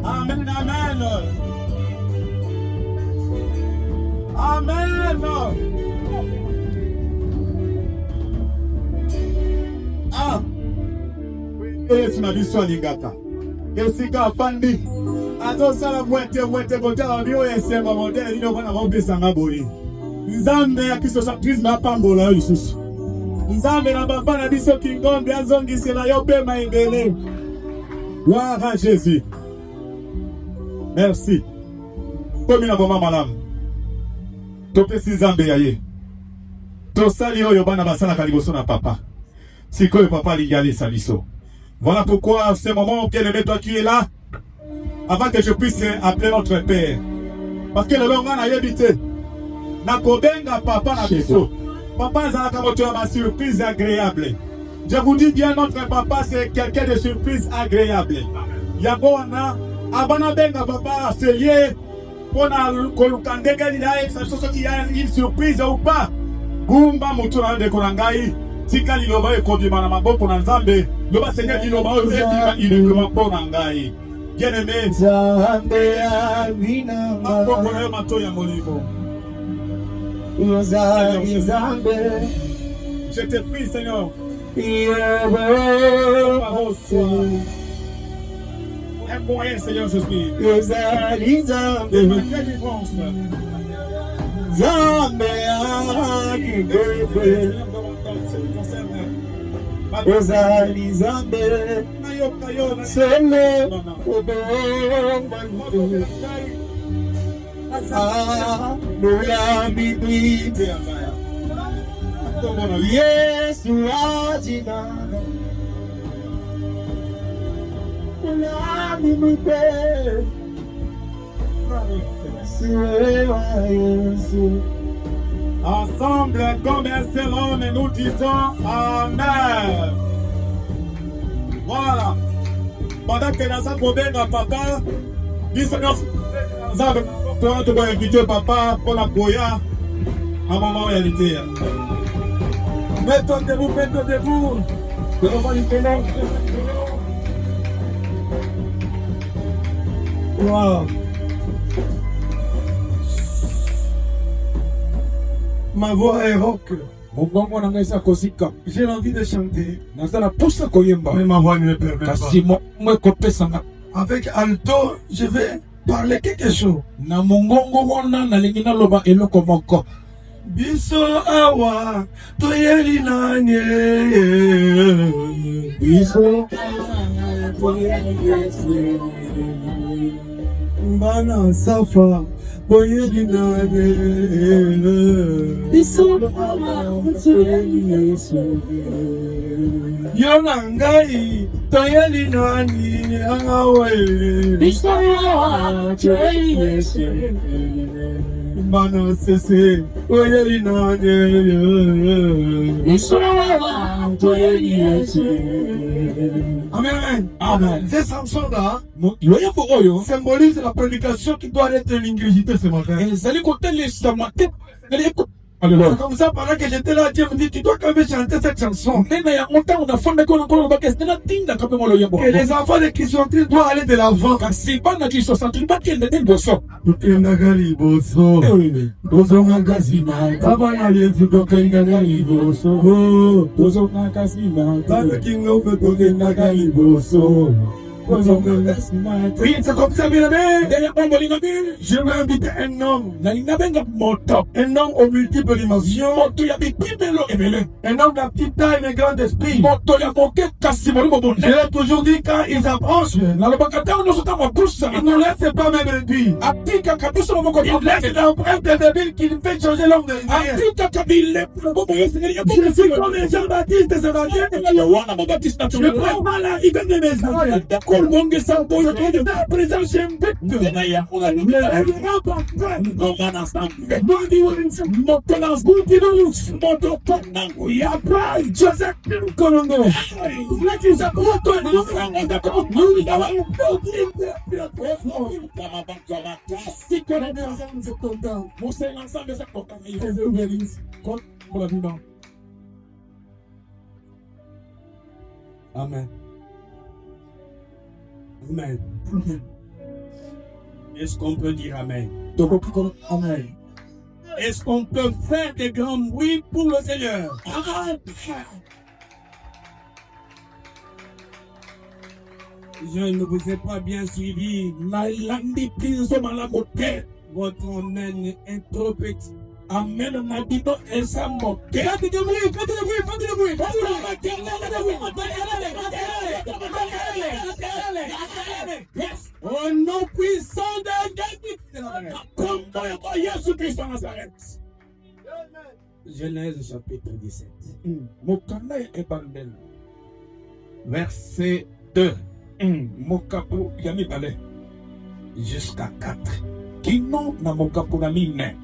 Amen, amen. Amen. Ah. Yesu na biso alingata. Kesika fandi. Azo sala mwete kotala biyo yesema modele nino bana bombesa ngaboli. Nzambe ya Kristo centrisme apambola yo lisusu. Nzambe na papa na biso Kingombe azongisela yo pema ebele. Gloire à Jésus. Merci. Komi na boma malamu. Topesi Nzambe ya ye. Tosali oyo bana basalaka liboso na papa. Sikoyo papa ligalisa biso. Voilà pourquoi ce moment, bien-aimé, toi qui es là, avant que je puisse appeler notre Père. Parce que le long a habité. Na kobenga papa na biso. Papa ezalaka moto ya surprise agréable. Je vous dis bien, notre papa c'est quelqu'un de surprise agréable. Yango wana abana benga papa c'est lié pour na koluka ndenge lila ça qui a une surprise ou pas. Gumba moto na ndeko na ngai. Tika liloba ekobima na maboko na Nzambe. Loba Seigneur liloba ebima ilinguma po na ngai. Bien-aimé, Nzambe amina maboko na mato ya molimo. Je te prie, Seigneur. Un moyen, Seigneur, je suis. De ma délivrance. Yes, you are Jina. Ensemble, comme un seul homme, nous disons Amen. Voilà. Pendant que nous avons papa, nous avons invité papa pour la Koya à un moment réalité. Mettez-vous, mettez-vous. Wow. Ma voix est rock. J'ai envie de chanter. Mais ma voix ne me permet pas. Avec alto, je vais parler quelque chose. Biso awa toyeli nanye. Biso Bana safa toyeli nanye. Biso awa toyeli Yonangai toyeli nanye awe. Biso awa toyeli Mano sese oyeli nanye. Amen. Amen. C'est Samson là. Symbolise la prédication qui doit être l'ingrédient ce matin. C'est comme ça, pendant que j'étais là, Dieu me dit, tu dois quand même chanter cette chanson. Que les enfants de Christianité doivent aller de l'avant. Oui, c'est comme ça, bien aimé. Je vais inviter un homme. Un homme aux multiples dimensions. Un homme de petite taille mais grand esprit. Je l'ai toujours dit, quand ils approchent, ils ne laissent pas même réduire. Ils laissent l'empreinte de ville qui fait changer l'homme de Dieu. Je suis comme les Jean-Baptiste ce matin. Je prends mal à Yves de Maison. Présent, j'aime Amen. Amen. Est-ce qu'on peut dire Amen? Amen. Est-ce qu'on peut faire des grands oui pour le Seigneur? Amen. Je ne vous ai pas bien suivi. Votre Amen est trop petit. Amen. Mabino ensemble. Faites du bruit, faites du bruit, faites du bruit. Yes. Au nom puissant de Jésus-Christ de Nazareth. Genèse chapitre 17. Mokanda et Bandel. Verset 2. Mokapo Yami Balé. Jusqu'à 4. Kino na Mokapo Namine.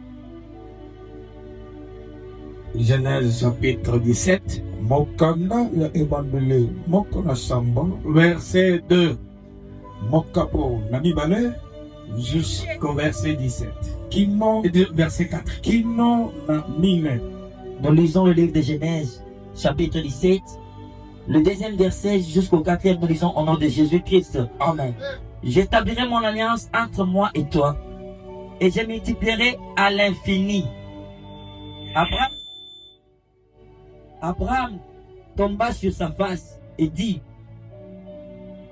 Genèse chapitre 17. Mokanda ya Ebandele. Mokona Samba. Verset 2. Mokapo Nami Balé. Jusqu'au verset 17. Kino, verset 4. Kino na mine. Nous lisons le livre de Genèse, chapitre 17, le deuxième verset jusqu'au quatrième, nous lisons au nom de Jésus-Christ. Amen. J'établirai mon alliance entre moi et toi, et je multiplierai à l'infini. Abraham tomba sur sa face et dit,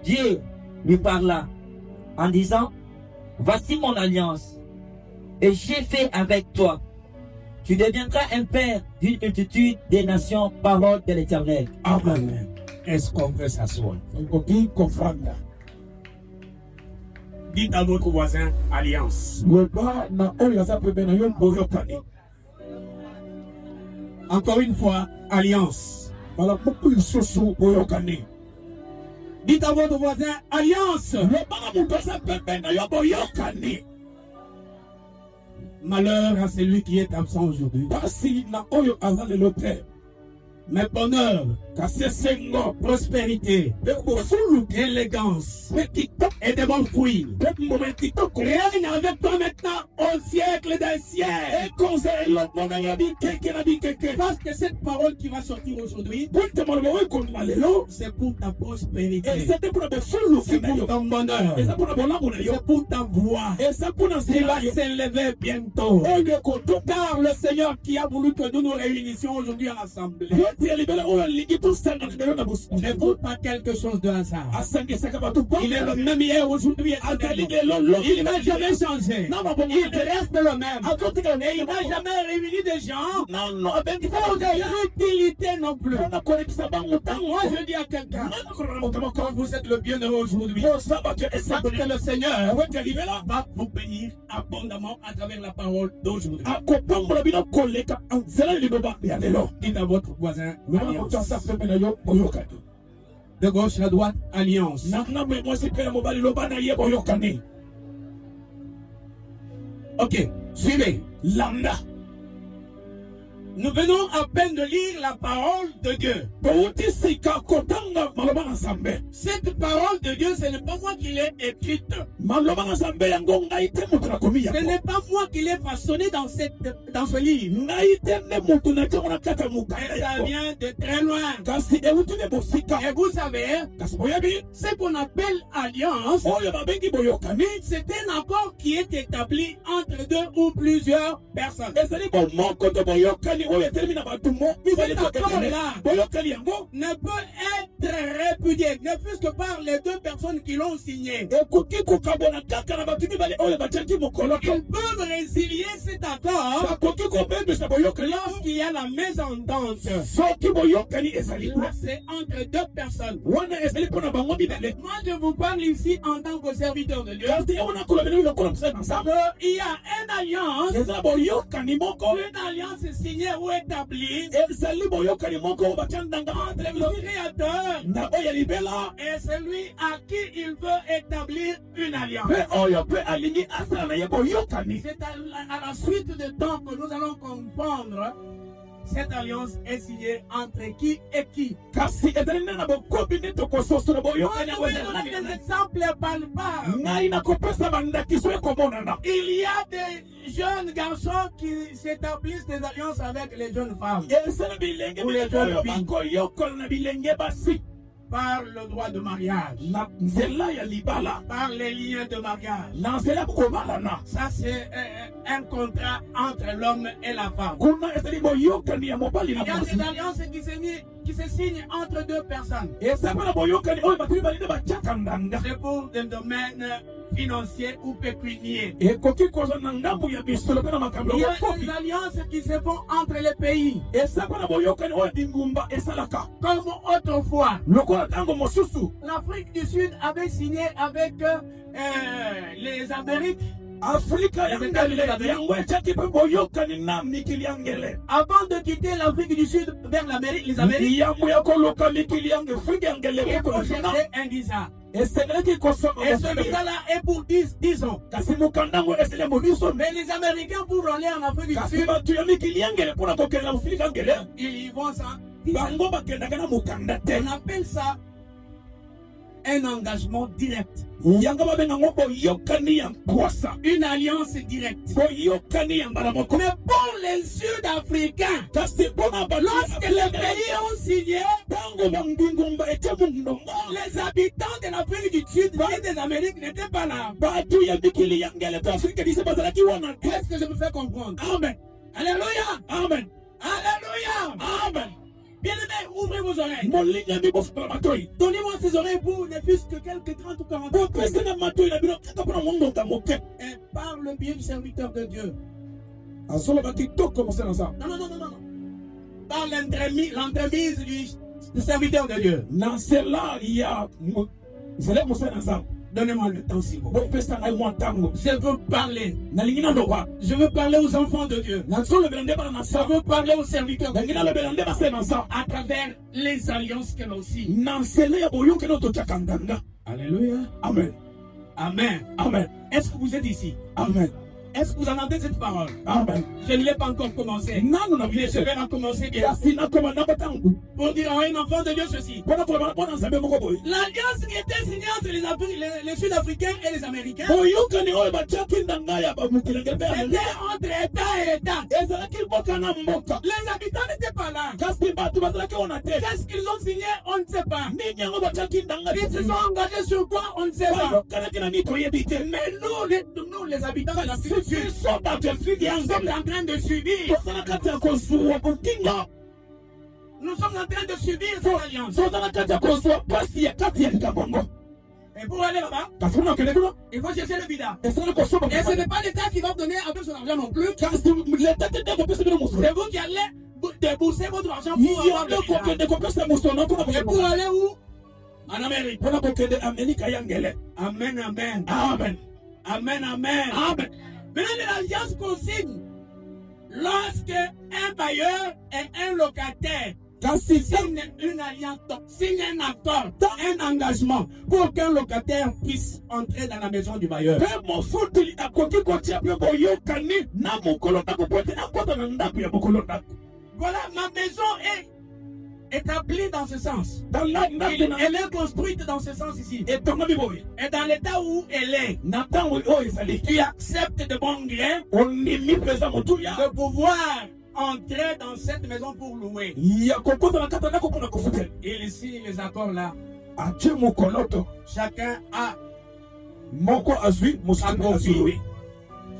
Dieu lui parla en disant, voici mon alliance, et j'ai fait avec toi. Tu deviendras un père d'une multitude des nations, parole de l'Éternel. Amen. Est-ce qu'on peut s'asseoir? On peut comprendre. Dites à votre voisin, alliance. Encore une fois, alliance. Dites à votre voisin, alliance. Malheur à celui qui est absent aujourd'hui. Mais bonheur, prospérité, élégance et de bons fruits. Règne avec toi maintenant au siècle des siècles. Parce que cette parole qui va sortir aujourd'hui, c'est pour ta prospérité. C'est pour ton bonheur. C'est pour ta voix. Il va s'élever bientôt. Car le Seigneur qui a voulu que nous nous réunissions aujourd'hui à l'Assemblée, ne vaut pas quelque chose de hasard. Il est le même hier, aujourd'hui et il n'a jamais changé. Il reste le même. Et il n'a jamais réuni des gens pour des utilités non plus. Moi je dis à quelqu'un, quand vous êtes le bienheureux aujourd'hui, que le Seigneur va vous bénir abondamment à travers la parole d'aujourd'hui. Dites à votre voisin, de gauche à droite, alliance. Ok, suivez. Lambda. Nous venons à peine de lire la parole de Dieu. Cette parole de Dieu, ce n'est pas moi qui l'ai écrite. Ce n'est pas moi qui l'ai façonné dans ce livre. Ça vient de très loin. Et vous savez, ce qu'on appelle alliance, c'est un accord qui est établi entre deux ou plusieurs personnes. Cet accord-là ne peut être répudié, ne fût-ce que par les deux personnes qui l'ont signé. Ils peuvent résilier cet accord lorsqu'il y a la mésentente. C'est entre deux personnes. Moi, je vous parle ici en tant que serviteur de Dieu. Il y a une alliance. Une alliance signée ou établie entre le Créateur et celui à qui il veut établir une alliance. C'est à la suite de temps que nous allons comprendre. Cette alliance est signée entre qui et qui? On va donner des exemples palpables. Il y a des jeunes garçons qui s'établissent des alliances avec les jeunes femmes. Ou les jeunes filles. Par le droit de mariage, par les liens de mariage. Ça c'est un contrat entre l'homme et la femme. Il y a des alliances qui se signent entre deux personnes. C'est pour des domaines financiers ou pécuniaires. Et koki koza na ngambu ya bisolo pena makambo. Il y a des alliances qui se font entre les pays. Et ça para boyoka ni oya dingumba esalaka. Comme autrefois, Lokola tango mosusu. l'Afrique du Sud avait signé avec les Amériques. Afrika ya ngale yango chaki pe boyoka ni na mikili yangele. Avant de quitter l'Afrique du Sud vers l'Amérique, les Amériques, Yambu ya koloka mikili yange Afrika yangele il ko faut chercher un visa. Et c'est là qui consomme. Et ce visa-là est pour 10 ans. Kasi mukandango esele moniso. Mais les Américains, pour aller en Afrique du Kasi Sud, batu ya mikili yangele pona kokela Afrika yangele. ils y vont ça. Bango bakenda kana mukanda te. On appelle ça un engagement direct. Yanga babenga ngo boyokani ya kwasa. Une alliance directe. Boyokani ya mbala moko. Mais pour les Sud-Africains, Kasi bona batu lorsque les pays ont signé, bango bangingomba ete mundongo. les habitants de l'Afrique du Sud et des Amériques n'étaient pas là. Batu ya mikili yangele to Afrika dise bazalaki wana te. Est-ce que je me fais comprendre? Amen. Alléluia! Amen. Alléluia! Amen. Bien-aimés, ouvrez vos oreilles. Molinga mi bofala matoi. Donnez-moi ces oreilles pour ne fût-ce que quelques 30 ou 40 Bo ans. pesa na matoi na bino kaka pona mondo kamoke. Et par le biais du serviteur de Dieu. Azolo baki to commencer dans ça. Non, non, non, non, non. Par l'entremise du serviteur de Dieu. Na cela ya zele mo se na ça. Donnez-moi le temps, s'il vous Bo plaît. pesa na mo tango. Je veux parler. Na lingina ndo kwa. Je veux parler aux enfants de Dieu. Na solo belande bana na Je ça. veux parler aux serviteurs de Dieu. Lingina le belande ba se na ça. À travers les alliances que l'on signe. Na cela ya boyoke no to chakanganga. Alléluia. Amen. Amen. Amen. Est-ce que vous êtes ici? Amen. Est-ce que vous entendez cette parole? Amen. Je ne l'ai pas encore commencé. Nanu na Mais je biese. vais la commencer bien. Kasi na koma na batangu. Pour dire à un enfant de Dieu ceci. Bona ko bona nzambe moko boy. L'alliance qui était signée entre les Sud-Africains et les Américains, Boyoka ni oyo ba chaki ndanga ya ba mukile ngebe. c'était entre État et État. Ezalaki mboka na mboka. Les habitants n'étaient pas là. Kasi batu bazalaki ona te. Qu'est-ce qu'ils ont signé? On ne sait pas. Nini yango ba chaki ndanga. Ils se sont engagés sur quoi? On ne sait pas. Boyoka na ni toyebi te. Mais nous, les habitants de l'Afrique du Sud, So ba te fidi nous sommes en train de subir. Tozala kati ya kosuwa kotinga. Nous sommes en train de subir cette alliance. Tozala kati ya kosuwa pasi ya kati ya likambo. Et pour aller là-bas, Kasi una kende kuna. il faut chercher le bida. Esala kosuwa. Et ce n'est pas l'État qui va vous donner avec son argent non plus. Kasi leta te de kopesa bino muso. C'est vous qui allez débourser votre argent pour Iyo avoir de le bida. kokende kopesa muso na kuna Et pour aller où? En Amérique. Pona kokende Amerika yangele. Amen, amen. Amen. Amen, amen. Amen. Maintenant, l'alliance qu'on signe, lorsque un bailleur et un locataire Kasi signent une alliance, signent un accord, un engagement pour qu'un locataire puisse entrer dans la maison du bailleur. pe mofutuli akoki kotia pe boyokani na mokolo ndako po ete akota na ndako ya mokolo ndako. Voilà, ma maison est établie dans ce sens. Dans la ndako na Elle est construite dans ce sens ici. etongami boye. Et dans l'état où elle est, Na ntango oyo ezali. tu acceptes de bon gré Onimi mpenza motuya. de pouvoir entrer dans cette maison pour louer. Ya kokota na kata ndako mpona kofutela. Il signe les accords là. Atie mokoloto. Chacun a Moko azwi mosusu Akopi. azwi.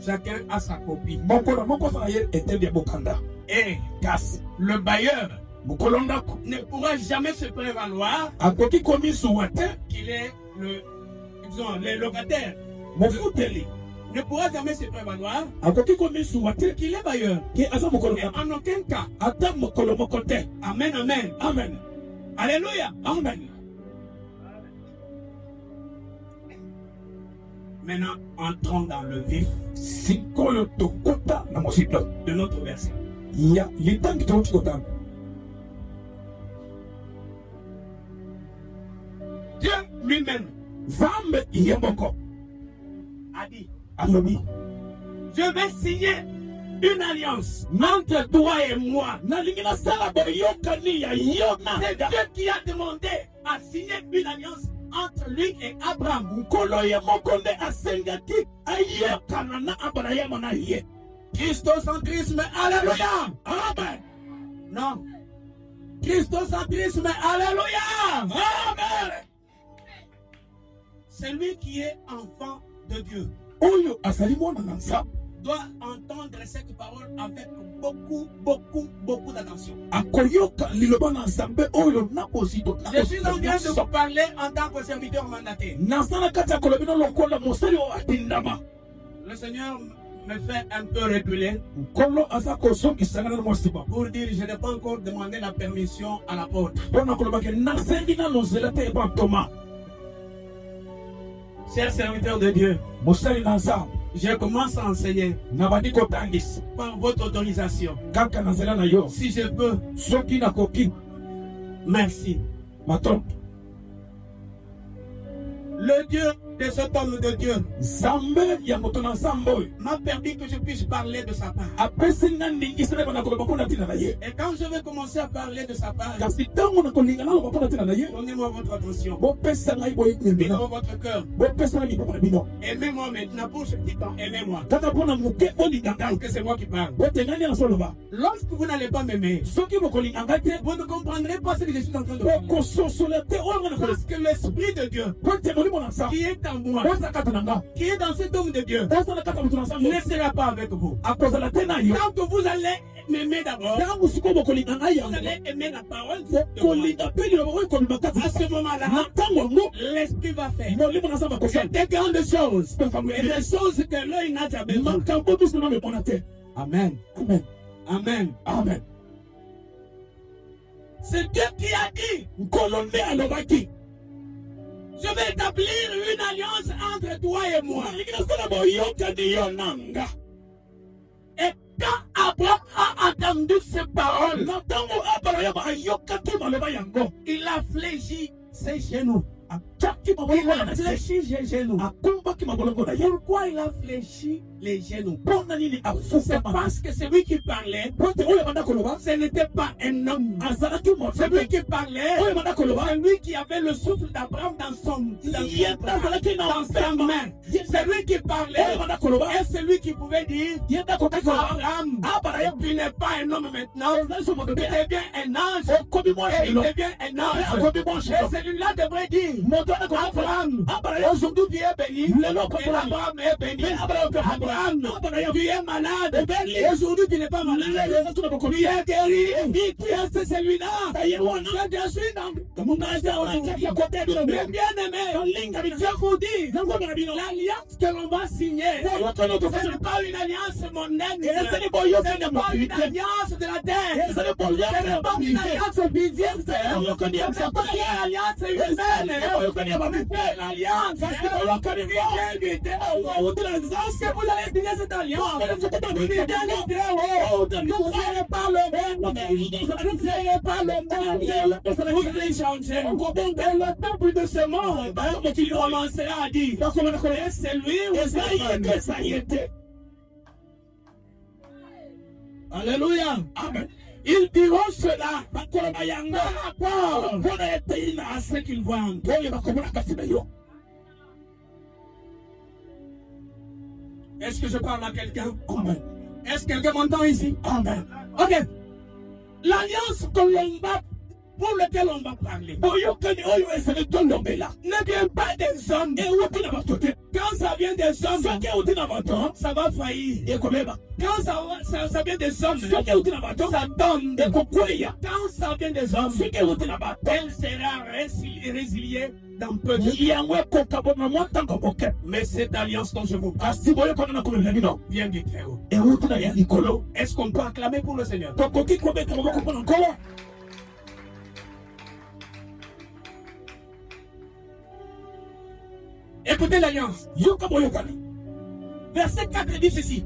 Chacun a sa copie. Moko na moko azala ye etende ya bokanda. Et Kasi le bailleur mokolo ndako ne pourra jamais se prévaloir akoki komisuwa te. qu'il est disons, le locataire. Mofuteli Ne pourra jamais se prévaloir akoki komisuwa te. qu'il est bailleur. Ke aza mokolo Et ndako. en aucun cas. Ata mokolo moko te. Amen, amen. Amen. Alléluia. Amen. Maintenant, entrons dans le vif Sikoyo tokota na mosito. de notre verset. Ya litangi toti kotanga. Dieu lui-même Zambe yemboko. a dit, Alobi. je vais signer une alliance entre toi et moi. Nalingi na sala boyokani ya yona. C'est Dieu qui a demandé à signer une alliance entre lui et Abraham. Nkolo ye mokonde asengaki ayekana na Abraham na ye. Christocentrisme, alléluia. Amen. Non. Christocentrisme, alléluia. Amen. Celui qui est enfant de Dieu Oyo asali mwana na nsa. doit entendre cette parole avec beaucoup d'attention. Je suis en train de vous parler en tant que serviteur mandaté. Le Seigneur me fait un peu reculer pour dire je n'ai pas encore demandé la permission à l'apôtre. Chers serviteurs de Dieu, je commence à enseigner par votre autorisation. Si je peux, merci. Le Dieu de cet homme de Dieu m'a permis que je puisse parler de sa part. Et quand je vais commencer à parler de sa part, donnez-moi votre attention. Donnez-moi votre cœur. Aimez-moi maintenant pour ce petit temps. Aimez-moi. Parce que c'est moi qui parle. Lorsque vous n'allez pas m'aimer, vous ne comprendrez pas ce que je suis en train de faire. Parce que l'Esprit de Dieu qui est en moi, qui est dans cet homme de Dieu, ne sera pas avec vous. Quand vous allez m'aimer d'abord, vous allez aimer la parole de moi. À ce moment-là, l'Esprit va faire des grandes choses et des choses que l'œil n'a jamais vues. Amen. Amen. Amen. Amen. C'est Dieu qui a dit, je vais établir une alliance entre toi et moi. Et quand Abraham a entendu ces paroles, il a fléchi ses genoux. Il a fléchi ses genoux. Pourquoi il a fléchi les genoux? C'est parce que celui qui parlait, ce n'était pas un homme. Celui qui parlait, celui qui avait le souffle d'Abraham dans sa main. Celui qui parlait est celui qui pouvait dire, Abraham, tu n'es pas un homme maintenant, tu deviens un ange. Et il devient un ange. Et celui-là devrait dire, Abraham, aujourd'hui tu es béni, et Abraham est béni. Abraham, tu es malade, aujourd'hui tu n'es pas malade, tu es guéri, tu es celui-là. Je suis dans mais bien aimé, je vous dis, l'alliance que l'on va signer, ce n'est pas une alliance mondaine, ce n'est pas une alliance de la terre, ce n'est pas une alliance bizarre, ce n'est pas une alliance humaine. L'alliance, parce que vous allez signer cette alliance, vous n'allez pas le même, vous n'allez pas le même, vous allez changer. Le peuple de ce monde, il commencera à dire, c'est lui ou ça y était. Alléluia. Amen. Ils diront cela par rapport à ce qu'ils voient en toi. Est-ce que je parle à quelqu'un? Amen. Est-ce que quelqu'un m'entend ici? Amen. Ok. L'alliance que l'on va, pour laquelle on va parler, ne vient pas des hommes. Quand ça vient des hommes, ça va faillir. Quand ça vient des hommes, ça donne. Quand ça vient des hommes, elle sera résiliée dans peu de temps. Mais cette alliance dont je vous parle vient du très haut. Est-ce qu'on peut acclamer pour le Seigneur? Écoutez l'alliance. Verset 4 dit ceci.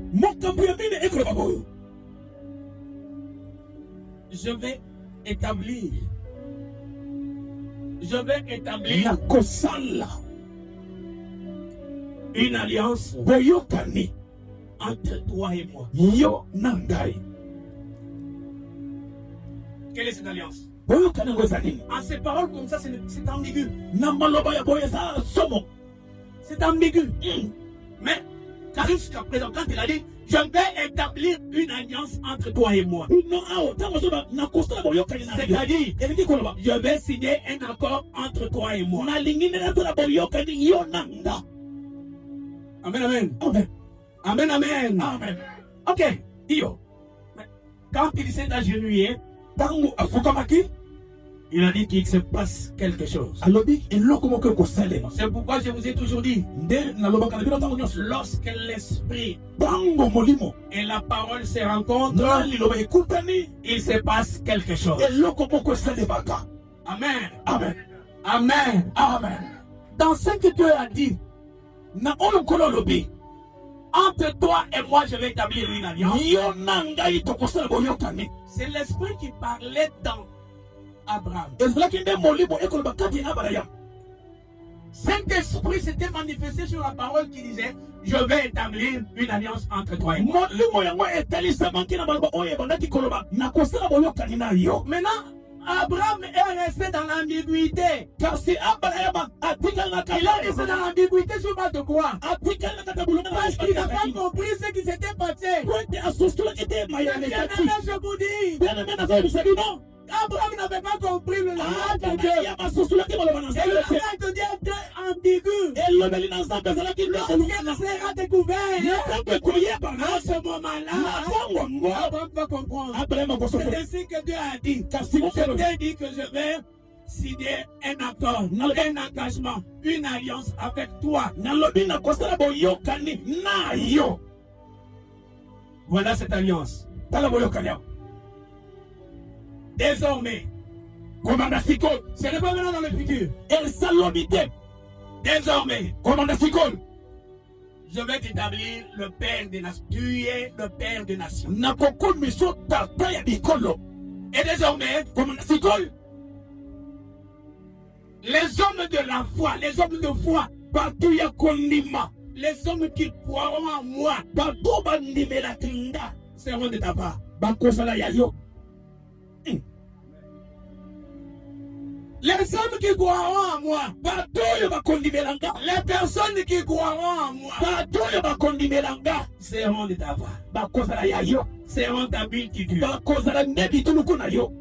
Je vais établir une alliance entre toi et moi. Quelle est cette alliance? À ces paroles comme ça, c'est ambigu. C'est ambigu. Mais jusqu'à présent, quand il a dit, je vais établir une alliance entre toi et moi, c'est-à-dire, je vais signer un accord entre toi et moi. Amen, amen. Amen. Amen, amen. Amen. Ok, Dio. Quand il s'est agenouillé, Tango afukamaki. il a dit qu'il se passe quelque chose. Alobi eloko moko kosalema. C'est pourquoi je vous ai toujours dit, Nde nalobaka na bino tango nyonso. lorsque l'esprit Tango molimo. et la parole se rencontrent, Na liloba ekutani. il se passe quelque chose. Eloko moko esalemaka. Amen. Amen. Amen. Amen. Dans ce que Dieu a dit, Na oyo nkolo alobi. entre toi et moi, je vais établir une alliance. Yo na ngai tokosala boyokani. C'est l'esprit qui parlait dans Abraham. Ezalaki nde molimo ekoloba kati na Abraham. Saint-Esprit s'était manifesté sur la parole qui disait, je vais établir une alliance entre toi et moi. Molimo yango etalisamaki na maloba oyo ebandaki koloba nakosala boyokani na yo. Maintenant, Abraham est resté dans l'ambiguïté. Kasi Abraham atikalaka. Il est resté dans l'ambiguïté sur base de quoi? Atikalaka tabulana. Parce qu'il n'a pas compris ce qui s'était passé. Kwete asostolaki te mayane Bien kati. aimé, je vous dis, Bien aimé nazobisa bino. Abraham n'avait pas compris le langage de Dieu. Ya masostolaki maloba na Et le nzambe te. langage de Dieu était ambigu. Elobeli na nzambe ezalaki Lorsqu'il sera découvert, ntango ekoyeba na à ce moment-là, ntango ngo Abraham va comprendre. Abraham C'est akosotola. ainsi que Dieu a dit. Kasi Je mokolo t'ai dit que je vais signer un accord, un engagement, une alliance avec toi. nalobi nakosala boyokani na yo. Voilà cette alliance. Tala boyokani yango. Désormais, Komanda sikol. ce n'est pas maintenant dans le futur. Elsalobi te. Désormais, Komanda sikol. je vais t'établir le père des nations. Tu es le père des nations. Nakokomiso tata ya bikolo. Et désormais, Komanda sikol. les hommes de la foi, les hommes de foi, Bato ya kondima. les hommes qui croiront en moi, Bato bandimelaki nga. seront de ta part. Bakosala ya yo. Les hommes qui croiront en moi, Bato oyo bakondimelanga. les personnes qui croiront en moi, Bato oyo bakondimelanga. seront de ta part. Bakozala ya yo. Seront ta multitude. Bakozala nde bituluku na yo.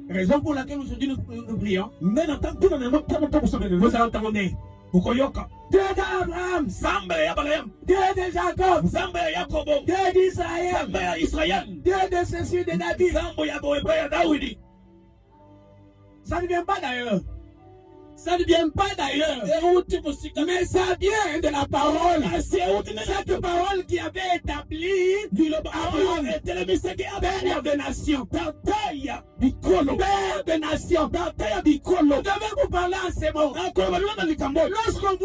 Raison pour laquelle aujourd'hui nous prions. Nde na ntuna na yango tana tobosomele. Vous entendez? Okoyoka. Dieu d'Abraham, Nzambe ya Abraham. Dieu de Jacob, Nzambe ya Yakobo. Dieu d'Israël, Nzambe ya Israel. Dieu de ceci de David. Nzambe ya boyeba ya Dawidi. Ça ne vient pas d'ailleurs. Ça ne vient pas d'ailleurs. Mais ça vient de la parole. Cette parole qui avait établi Abraham, père de nation. Père de nation. Je vais vous parler en ces mots. Lorsqu'on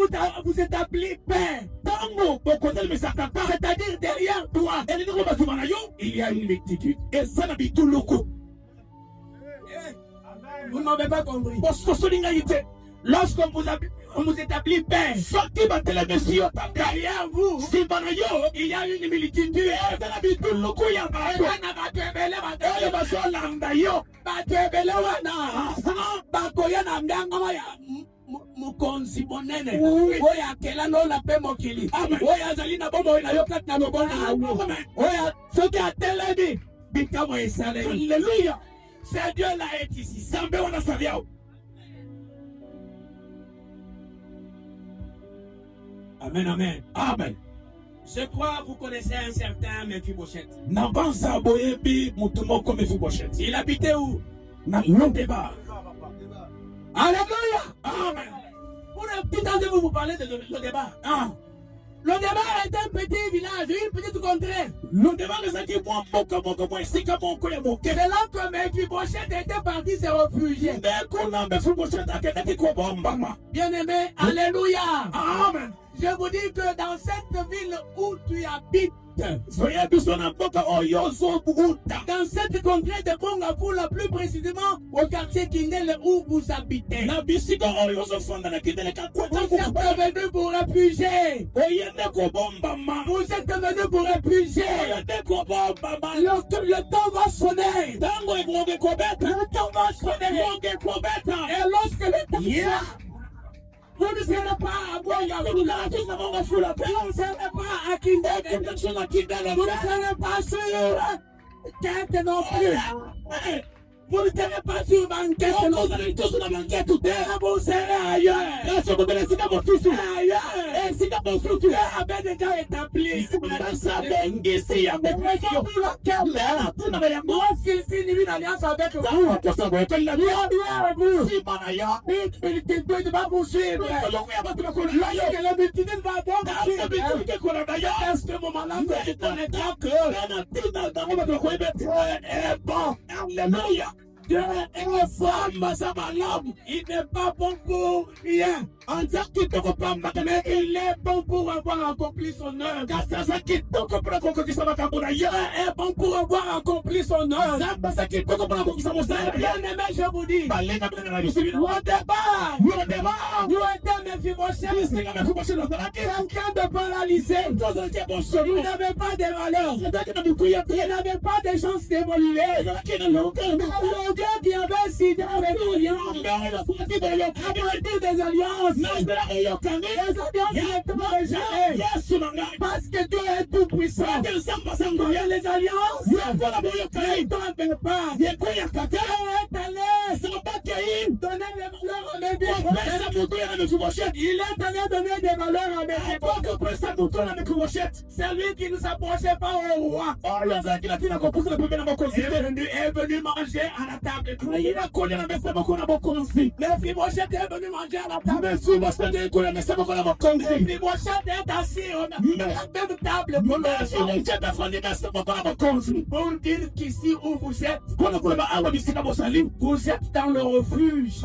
vous établit père, c'est-à-dire derrière toi, il y a une multitude. Vous ne m'avez pas compris. Lorsqu'on vous établit père, derrière vous, il y a une multitude. Mukonzi monene oyo akelanola mpe mokili oyo azali na bomoi na yo kati na lobona oyo soki atelemi bikamwa esalemi. Alléluia. C'est Dieu là est ici. Sambe wana saviao. Amen, amen. Amen. Je crois que vous connaissez un certain Mephibosheth. Nabanza boyebi mutumoko Mephibosheth. Il habitait où? Na Lodeba. Alléluia. Amen. Pour un petit temps, je vais vous parler de Lodeba. Lodeba est un petit village, une petite contrée. Lodeba ezaki mwa mboka moko mwa esika moko ya moke. C'est là que Mephibosheth était parti se réfugier. Nde kuna Mephibosheth akendaki kobombama. Bien aimé, alléluia. Amen. Je vous dis que dans cette ville où tu habites, zoyebi so na mboka oyo ozobuta. dans cette contrée de Bongafoula, plus précisément au quartier Kindele où vous habitez, Na bisika oyo ozofanda na kindeleka vous êtes venus pour réfugier. oyende kobombama. Vous êtes venus pour réfugier. Oyende kobombama. Le temps va sonner. Tango ebonge kobeta. Le temps va sonner. Ebonge kobeta. Et lorsque le temps Yeah. vous ne serez pas à Bongafoula. Vous ne serez pas à Kindele. Vous ne serez pas sur tête non plus. Vous ne serez pas sur banquette. Vous allez tous sur la banquette tout terre. Vous serez ailleurs. Et si vous venez, c'est dans votre fils ailleurs. Et si dans votre structure avait déjà établi. Si vous n'avez pas bengue, c'est y a des pressions. Moi, s'il finit une alliance avec vous, ça va être la mienne. Si par ailleurs, il va vous suivre. La multitude va donc suivre. À ce moment-là, vous êtes en état que est bon. Alléluia. Dieu est femme, ça va l'homme. Il n'est pas bon pour rien. En disant qu'il te comprend, mais il est bon pour avoir accompli son œuvre. Car c'est ça qui te comprend, que ça va faire pour ailleurs. Il est bon pour avoir accompli son œuvre. C'est ça qui te comprend, que ça va faire. Bien aimé, je vous dis. Au départ, vous êtes Mephibosheth. Quelqu'un de paralysé. Vous n'avez pas de valeur. Vous n'avez pas de chance d'évoluer. Dieu qui avait signé avec nous, a partir des alliances. Les alliances parce que Dieu est tout puissant. Et les alliances ne tombent pas. Dieu est allé donner des valeurs à Mephibosheth. Il est allé donner des valeurs à Mephibosheth. C'est lui qui nous approchait pas au roi. Est venu manger à la table. Mephibosheth est venu manger à la table. Mephibosheth est assis à la même table pour dire qu'ici où vous êtes dans le refuge.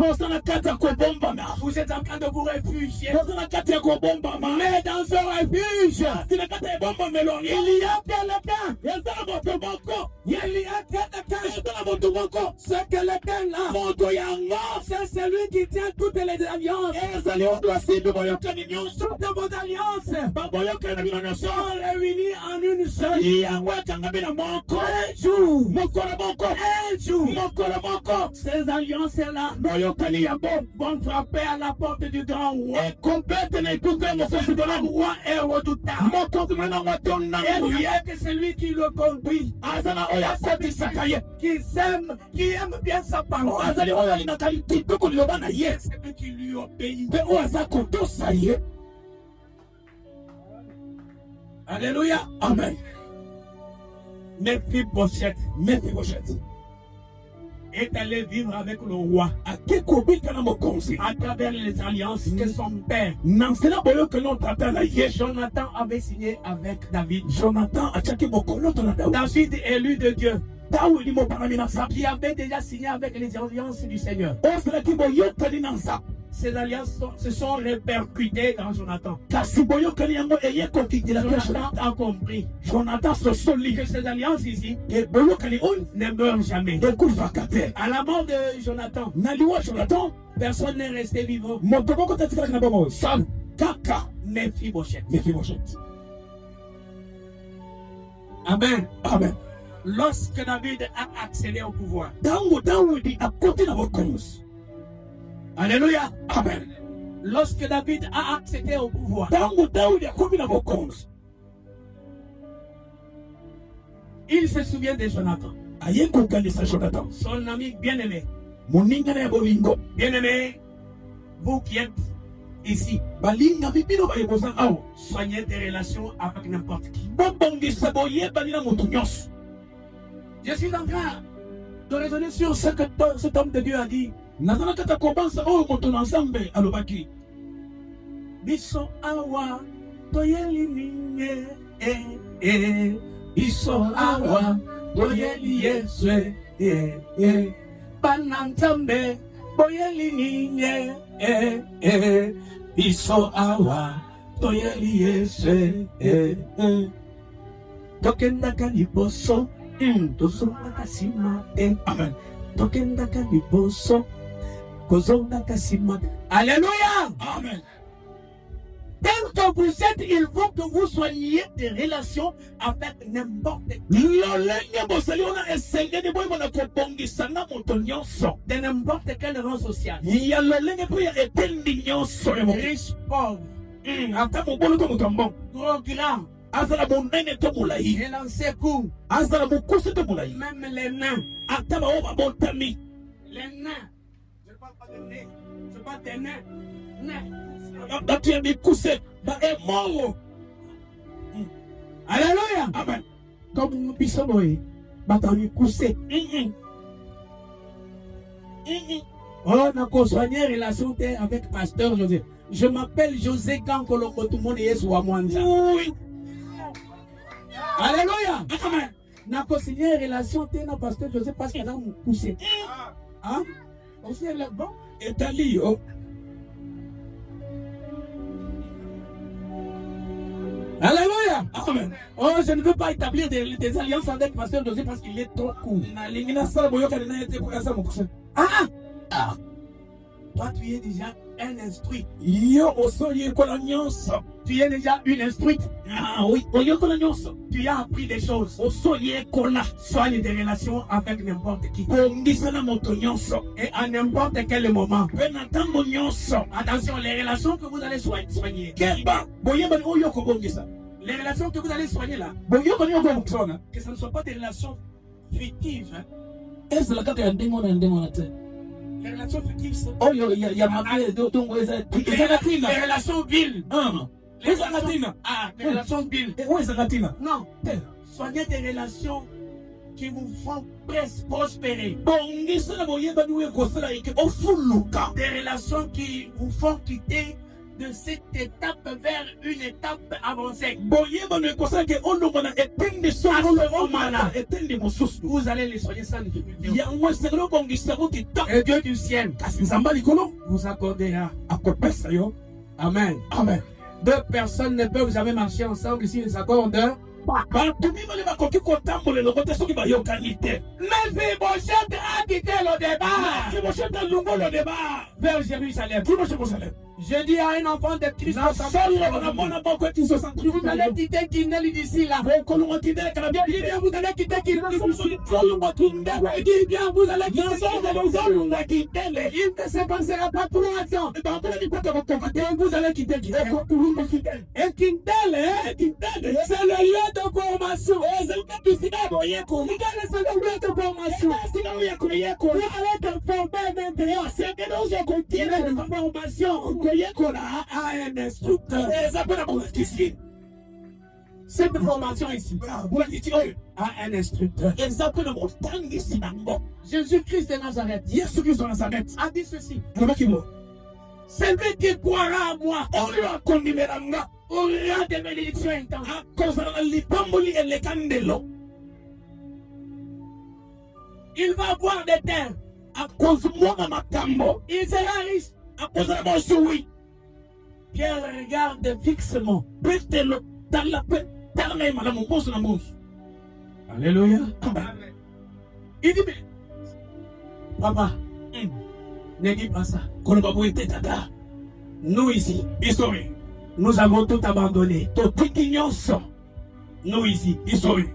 Vous êtes en train de vous réfugier. Mais dans ce refuge, il y a quelqu'un. Ce quelqu'un-là, c'est celui qui tient toutes les alliances. Toutes vos alliances sont réunies en une seule. Un jour, ces alliances-là vont frapper à la porte du grand roi. Le roi est redoutable. Et rien que celui qui le conduit, qui aime bien sa parole, celui qui lui obéit. Alléluia. Amen. Mephibosheth est allé vivre avec le roi à travers les alliances que son père Jonathan avait signé avec David. David, élu de Dieu, qui avait déjà signé avec les alliances du Seigneur. Ces alliances se sont répercutées dans Jonathan. Jonathan a compris que ces alliances ici ne meurent jamais. À la mort de Jonathan, personne n'est resté vivant. Seul Mephibosheth. Amen. Lorsque David a accédé au pouvoir, alléluia. Amen. Lorsque David a accédé au pouvoir, il se souvient de Jonathan, son ami bien-aimé. Bien-aimé, vous qui êtes ici, soignez des relations avec n'importe qui. Je suis en train de raisonner sur ce que cet homme de Dieu a dit. Biso awa toyeli ninye biso awa toyeli Yeswe banantambe boyeli ninye biso awa toyeli Yeswe tokendaka liboso tozongaka nsima te. Amen. Tokendaka liboso kozongaka nsima te. Alléluia. Amen. Tel que vous êtes, il faut que vous soyez des relations avec n'importe qui. De n'importe quel rang social. Riche, pauvre. Trop grand. azala monene to molai, et dans ses coups, azala mokuse to molai, même les nains, ata bao babotami, les nains, je parle pas de nez, je parle des nains, nains. bato ya mikuse ba emoro. Alléluia. Amen. Comme nous puissions voir, batami coussé. Oh, n'a qu'au soigner relation avec pasteur José. Je m'appelle José quand Koloko tout le monde est sur moi. Alléluia. Amen. N'a qu'au signer relation avec pasteur José parce qu'il a mon poussé. Hein? On s'y est là bon. Etali yo. Alléluia. Amen. Oh, je ne veux pas établir des alliances avec pasteur José parce qu'il est trop court. Na lingina sala boyoka na ete pour asa mokuse. Ah! Toi, tu es déjà un instruit. Yo osoye kola nyonso. Tu es déjà une instruite. Ah oui, oyokola nyonso. Tu as appris des choses. Osoye kola. Soigne des relations avec n'importe qui. Bongisa na moto nyonso. Et à n'importe quel moment. Pe na tango nyonso. Attention, les relations que vous allez soigner. Kemba, boyeba ni oyoko bongisa. Les relations que vous allez soigner là. Boyoko ni oyoko bongisa. Que ce ne soit pas des relations fictives. Hein. Esa la kaka ya ndengo na te. Les relations fictives sont Oyo ya mabele do tongo eza. Eza katina. les relations viles. Les relations. Les relations viles. Où est katina? Non. Soignez des relations qui vous font prospérer. Bongisa na boyeba ni oyoko sala ike ofuluka. Des relations qui vous font quitter de cette étape vers une étape avancée. Boyeba ni oyoko sala ke ondonga na etende songo le omana. Etende mosusu. Vous allez les soigner sans difficulté. Yango esengelo bongisa kuti ta. Et Dieu du ciel Kasi nzamba likolo vous accordera. akopesa yo. Amen. Amen. Deux personnes ne peuvent jamais marcher ensemble s'ils s'accordent. Bato mibale bakoki kotambola elongo te soki bayokani te. Mephibosheth a quitté le débat Mephibosheth alungo le débat vers Jérusalem. kino Jérusalem. Je dis à un enfant de Christ, Nasolo na mwana boko eti vous allez quitter Kindel d'ici là. kolongo kindele kana bien Dis bien, vous allez quitter Kindel. kolongo kindele. Dis bien, vous allez quitter Nasolo kindele. Il ne se passera pas trop longtemps. Bambela ni kwata kokova te. Vous allez quitter Kindel. Kolongo kindele. Et Kindel, Kindele. c'est le lieu de formation. Ezalika bisina boyeko. Kindel, c'est le lieu de formation. Sina oyeko yeko. Vous allez te former maintenant. C'est que nous on continue Une formation. koyeko na À un instructeur. eza pena bolakisi. Cette formation ici. Bolakisi oyo. À un instructeur. eza pena botangisi nango. Jésus-Christ de Nazareth Yesu Kristo na Nazareth a dit ceci. alobaki bo Celui qui croira à moi oyo akondimela nga aura des bénédictions intenses. akozala na lipamboli eleka ndelo Il va avoir des terres. akozomona makambo Il sera riche. akozala mosuwi. Pierre regarde fixement. Petelo tala pe tala na ye malamu mboso na mboso. Alléluia. Amen. Il dit, mais, papa, ne dis pas ça. koloba boye te tata Nous ici, biso oyo nous avons tout abandonné. totiki nyonso. Nous ici, biso oyo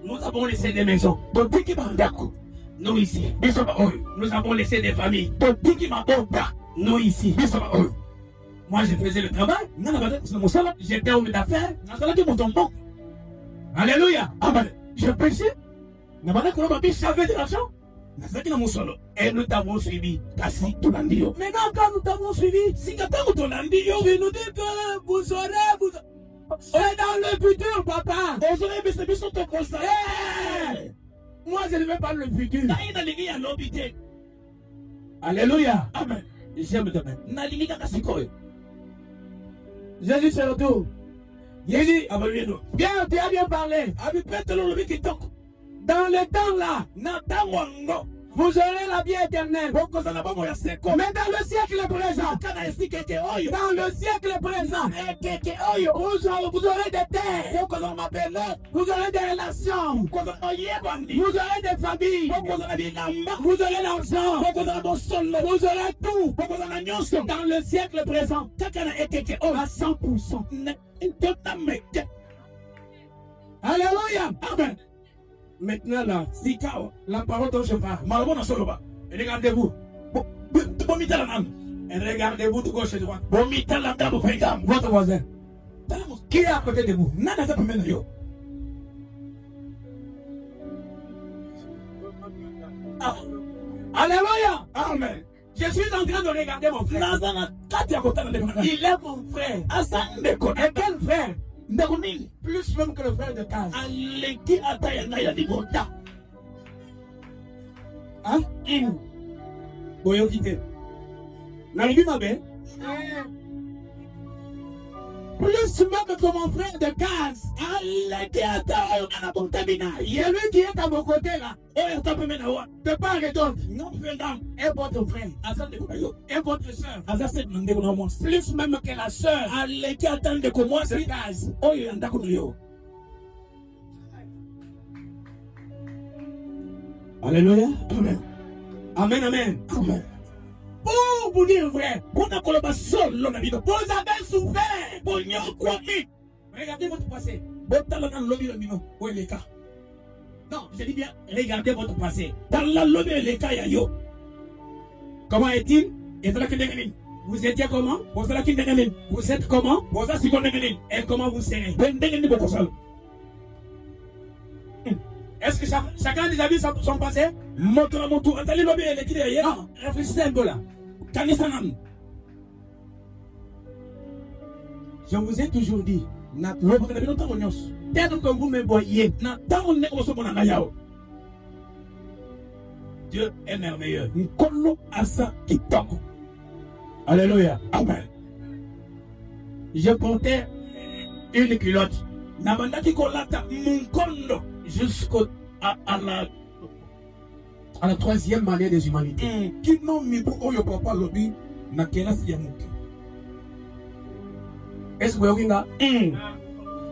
nous avons laissé des maisons. totiki bandako. Nous ici, biso baoyo nous avons laissé des familles. totiki mabota. Nous ici, biso baoyo moi je faisais le travail. nga na badakisi na mosala J'étais homme d'affaires. nazalaki moto mboko. Alléluia. Amen. Je prêchais. na bandaki koloba biso J'avais de l'argent. nazalaki na mosolo Et nous t'avons suivi. kasi tolandi yo. Maintenant, quand nous t'avons suivi, sika ntango tolandi yo tu nous dis que vous aurez, vous... C'est dans le futur, papa. ozoyebisa biso tokosala. Hey! Moi, je ne veux pas le futur. ngai nalingi ya lobi te. Alléluia. Amen. J'aime demain. nalingi kaka sikoyo. Jésus se retourne. Il dit, abaluyeno bien, tu as bien parlé. abi petelo olobi kitoko. Dans le temps là, na ntango yango vous aurez la vie éternelle. bokozala bango ya seko. Mais dans le siècle présent, kana esika ete oyo dans le siècle présent, ekeke oyo vous aurez des terres, bokozala mabele. vous aurez des relations, bokozala oyebani. vous aurez des familles, bokozala bilamba. vous aurez l'argent, bokozala bosolo. vous aurez tout. bokozala nyonso. Dans le siècle présent, kaka na ekeke oyo à 100%. ntota meke. Alléluia. Amen. Maintenant là, sika o la parole dont je parle, malobo na soloba. regardez-vous. bomitala nanu. Et regardez-vous de gauche et de droite. bomitala ndambo mpe ngambo. Votre voisin. Qui est à côté de vous? Ah. Alléluia. Amen. Je suis en train de regarder mon frère. Il est mon frère. Et quel frère? Plus même que le frère de Kaz. Hein? Boyo quitte. N'arrive ma belle. Plus même que mon frère de Kaz. Il y a lui qui est à mon côté là. De part et d'autre. Et votre frère. Et votre soeur. Plus même que la soeur. De Kaz. Alléluia. Amen. Amen, amen. Amen. Pour vous dire vrai, vous avez souffert. Regardez votre passé. Non, je dis bien, regardez votre passé. Comment est-il? Vous étiez comment? Vous êtes comment? Et comment vous serez? Est-ce que chacun des amis sont passés? Non, réfléchissez un peu là. Je vous ai toujours dit, tel que vous me voyez, Dieu est merveilleux. Alléluia. Amen. Je portais une culotte. Jusqu'à la troisième année des humanités. Est-ce que vous voyez là?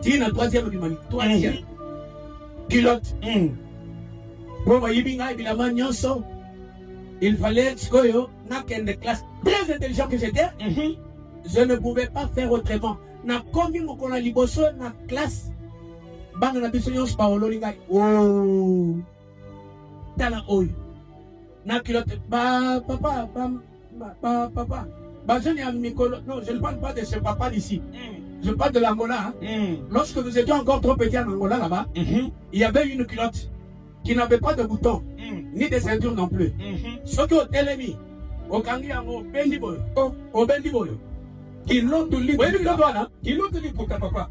C'est la troisième humanité. Troisième. Culotte. Il fallait que des classes très intelligent que j'étais. Je ne pouvais pas faire autrement. Na komi mokona liboso na classe. Banga na biso nyonso paolo lingai. Oh. Tala oyo. Na culotte. Papa. Je ne parle pas de ce papa d'ici. Je parle de l'Angola. Lorsque nous étions encore trop petits en Angola là-bas, il y avait une culotte qui n'avait pas de bouton, ni de ceinture non plus. Ce qui est ennemi, au Kangi au Bendiboy, au Bendiboy. Qui l'ont tenu pour toi, qui l'ont tenu pour ta papa.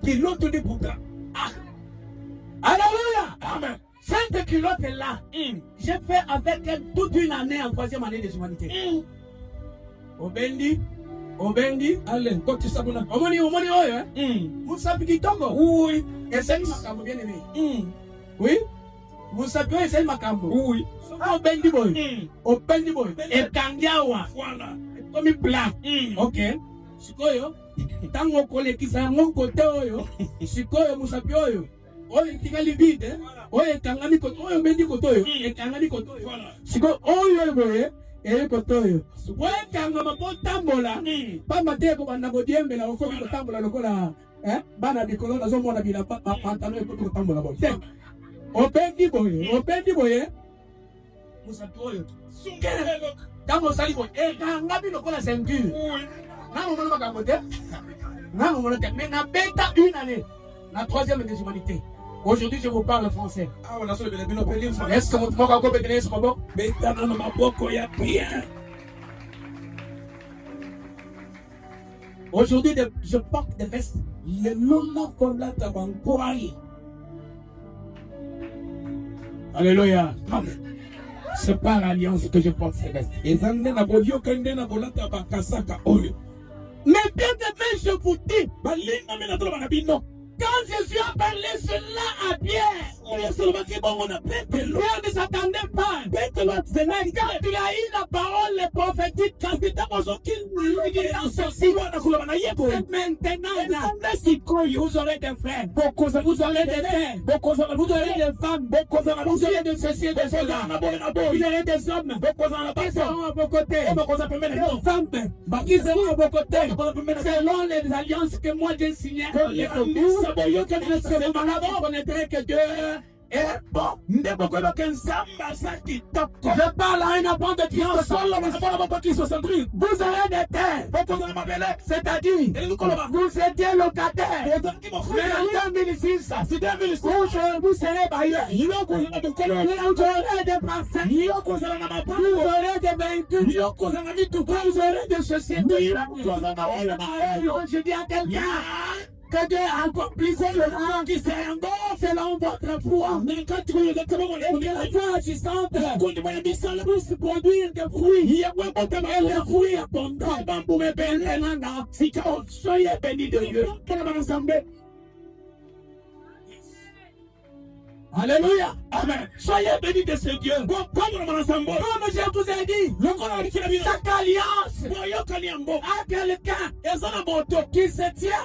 Qui l'ont tenu pour ta. Alléluia. Amen. Cette culotte est là. J'ai fait avec elle toute une année en troisième année des humanités. Obendi, allez, quand tu sais, Omoni, oyo, vous savez qui tombe? Oui. Et c'est Makambo, bien aimé. Oui. Vous savez, c'est Makambo. Oui. Obendi boy. Et Kangiawa. Voilà. Comme il plat. Ok. Sikoyo. Tango kole kisa mon côté oyo. Sikoyo musapi oyo. Oyo tingali vide. Oyo kangani koto. Oyo bendi koto oyo. Et kangani koto oyo. Sikoyo oyo boye. Et kotoyo. Ouais, kanga mapotambola. Pas maté ko banda ko diembela ko ko tambola lokola bana bikolo na zomo na bila pantalon ko tambola bo. Opendi boye. Musa toyo. Sungelo. Tango sali boye. Kanga bi lokola ceinture. Na mo mona kamote. Na mo mona te. Mais na beta une année. La troisième des humanités. Aujourd'hui, je vous parle français. Est-ce que votre mot peut tenir ce mot? Aujourd'hui, je porte des vestes. Le nom qu'on l'a tabancouré. Alléluia. C'est par l'alliance que je porte ces vestes. Mais bien aimé, je vous dis. Quand Jésus a parlé cela à Pierre, Pierre ne s'attendait pas. Mais quand il a eu la parole prophétique, maintenant, vous aurez des frères, vous aurez des mères, vous aurez des femmes, vous aurez de ceci et de cela, vous aurez des hommes qui seront à vos côtés, des femmes qui seront à vos côtés, selon les alliances que moi j'ai signées avec vous. Vous connaîtrez que Dieu bon, je parle à un enfant de Dieu. Vous aurez des terres. C'est-à-dire, vous étiez locataire. Mais en 2006, vous serez bailleur. Vous aurez des parcelles. Vous aurez des véhicules. Vous aurez des sociétés. Je dis à quelqu'un que Dieu a accompli cela qui selon votre foi. Mais quand tu veux que la foi agissante puisse produire des fruits, et des fruits abondants. Soyez bénis de Dieu. Alléluia. Amen. Soyez bénis de ce Dieu. Comme je vous ai dit, chaque alliance à quelqu'un qui se tient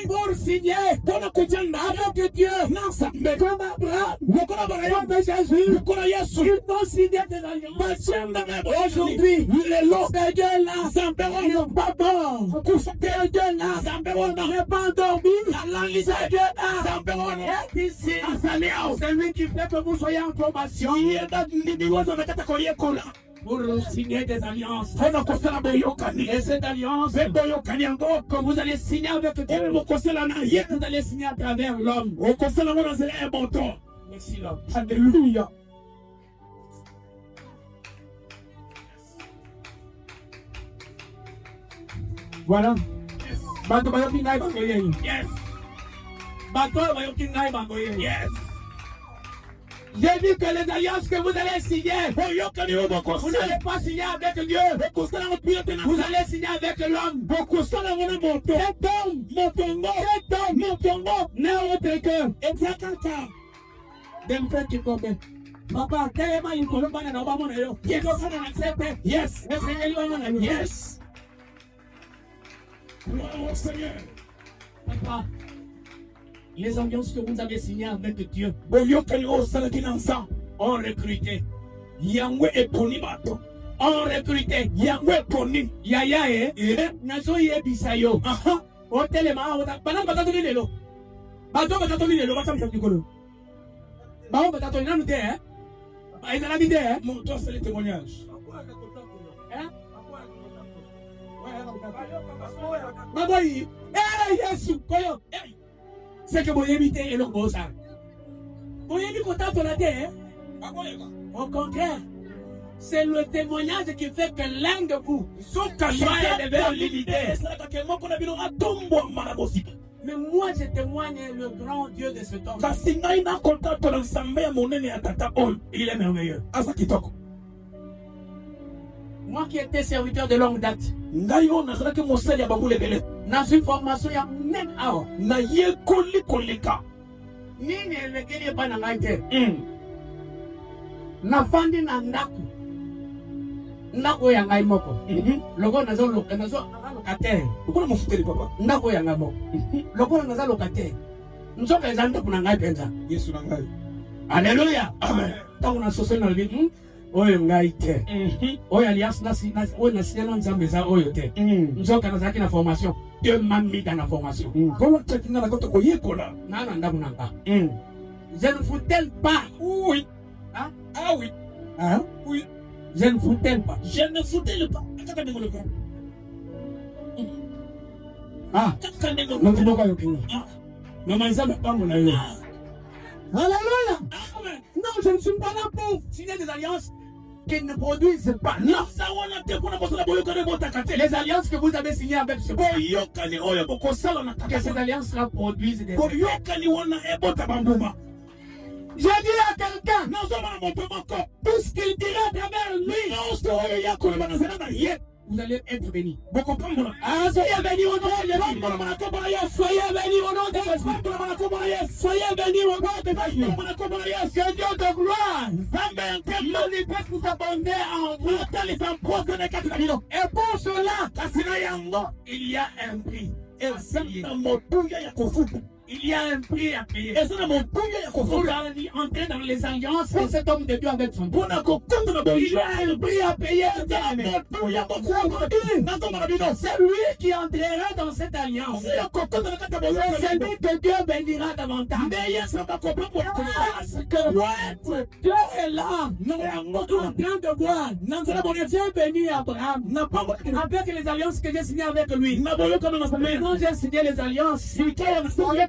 pour signer avec Dieu. Comme Abraham, comme Jésus, ils vont signer des alliances. Aujourd'hui, ces dieux-là sont pas bons. Ces dieux-là n'est pas endormi. Ces dieux-là est ici. C'est lui qui fait que vous soyez en formation pour signer des alliances. Et cette alliance que vous allez signer avec Dieu, vous allez signer à travers l'homme. Merci l'homme. Alléluia. Voilà. Yes. Yes. J'ai dit que les alliances que vous allez signer, vous n'allez pas signer avec Dieu. Vous allez signer avec l'homme. Cet homme n'est autre que Papa, tellement il faut le ban dans Obama. Yes. Yes. Oh Seigneur. Papa. Les alliances que vous avez signées avec Dieu ont recruté Yahweh et Ponibato. On recruté Yahweh Poni. Yaya Nazo Yebisayo. O telema, Banam Batatoni Lelo. Bato Batatoni Lelo, Batam Chapicolo. Bao Batatoni Nante, ils en habitaient. Mon toi, c'est le témoignage. Babayi, Yesu, Koyo, c'est que vous évitez et le beau ça. Vous évitez content pour la terre. Au contraire, c'est le témoignage qui fait que l'un de vous soit vers l'unité. Mais moi je témoigne le grand Dieu de cet homme. Il est merveilleux. Moi qui étais serviteur de longue date, dans une formation, il y a même awa. Nini elekele pa na ngaite. Na fandi na ndaku. Ndako ya ngai moko. Loko nazo locataire. Ukona mufuteli papa. Ndako ya ngai moko. Loko nazo locataire. Nzoka ezanda kuna ngai penza. Yesu na ngai. Alléluia. Amen. Tangu na sosel na libi. Oyo ngai te. Oyo alias nasi oyo nasi na nzambe za oyo te. Nzoka nazaki na formation. Dieu m'a mis dans la formation. Comment tu as na koto koyekola? Na ndamu nanga. Je ne vous telle pas. Oui. Hein? Ah oui. Hein? Oui. Je ne vous telle pas. Je ne vous telle pas. Ah. Non, tu n'as pas eu. Non, mais ça me pas mon aïe. Alléluia. Non, je ne suis pas là pour signer des alliances qui ne produisent pas. Non, les alliances que vous avez signées avec ce que ces alliances-là produisent des fruits. J'ai dit à quelqu'un, tout ce qu'il dira à travers lui, vous allez être bénis. Ah, soyez bénis au nom de Dieu. Soyez bénis au nom de Dieu. Soyez bénis au nom de Dieu. Que Dieu de gloire manifeste sa bonté en vous. Et pour cela, il y a un prix. Il y a un prix à payer. Et ça, mon pour entrer dans les alliances de cet homme de Dieu avec son Dieu. Il y a un prix à payer. C'est lui qui entrera dans cette alliance. C'est lui que Dieu bénira davantage. Parce que Dieu est là. En train de voir. Dieu bénit Abraham. Avec les alliances que j'ai signées avec lui. Maintenant j'ai signé les alliances.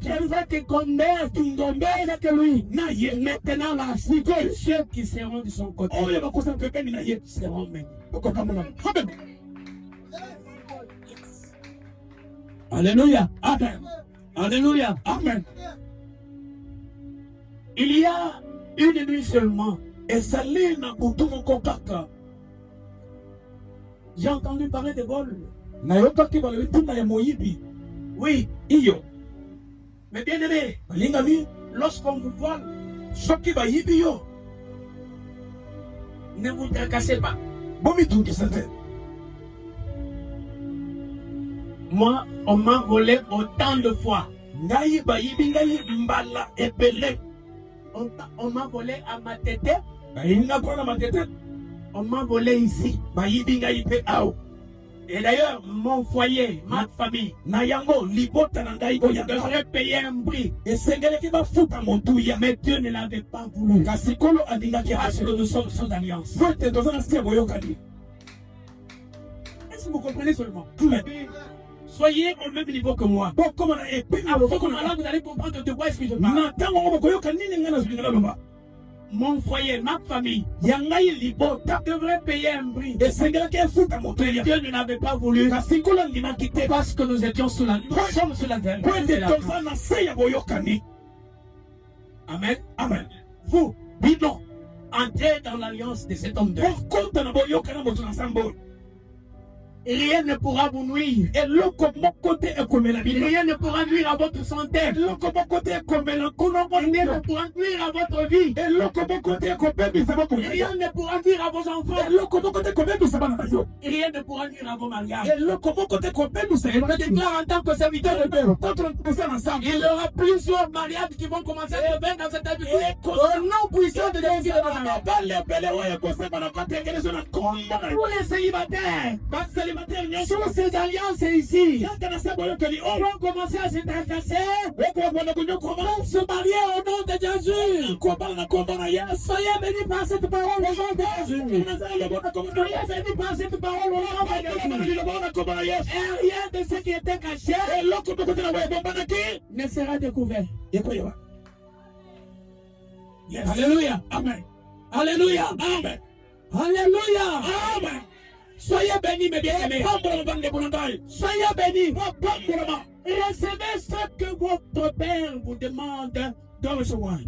Elle va te tomber avec lui. Maintenant là, ceux qui seront de son côté seront bénis. Alléluia. Amen. Alléluia. Amen. Il y a une nuit seulement. Et ça l'est dans mon contacte. J'ai entendu parler de vol. Oui, Iyo. Mais bien aimé, lorsqu'on vous vole, ne vous tracassez pas. Moi, on m'a volé autant de fois. On m'a volé à ma tête. On m'a volé ici. Et d'ailleurs, mon foyer, ma famille, devrait payer un prix. Mais Dieu ne l'avait pas voulu. Parce que nous sommes sous alliance. Est-ce que vous comprenez seulement? Soyez au même niveau que moi. Vous allez comprendre de quoi est-ce que je parle. Mon foyer, ma famille, devrait payer un prix. Dieu ne l'avait pas voulu. Parce que nous étions sous la. Nous sommes sous la terre. Amen. Amen. Vous, bidon, entrez dans l'alliance de cet homme de Dieu. Rien ne pourra vous nuire. Rien ne pourra nuire à votre santé. Rien ne pourra nuire à votre vie. Rien ne pourra nuire à vos enfants. Rien ne pourra nuire à vos mariages. Je déclare en tant que serviteur de Dieu. Il y aura plusieurs mariages qui vont commencer à se faire dans cette vie. Au nom puissant de Dieu. Pour les célibataires. Sur ces alliances ici, on va commencer à se tracasser pour se marier au nom de Jésus. Soyez bénis par cette parole au nom de Jésus. Soyez bénis par cette parole au nom de Jésus. Et rien de ce qui était caché ne sera découvert. Alléluia. Amen. Alléluia. Amen. Alléluia. Amen. Soyez bénis, mes bien-aimés. Soyez bénis. Recevez ce que votre Père vous demande de recevoir.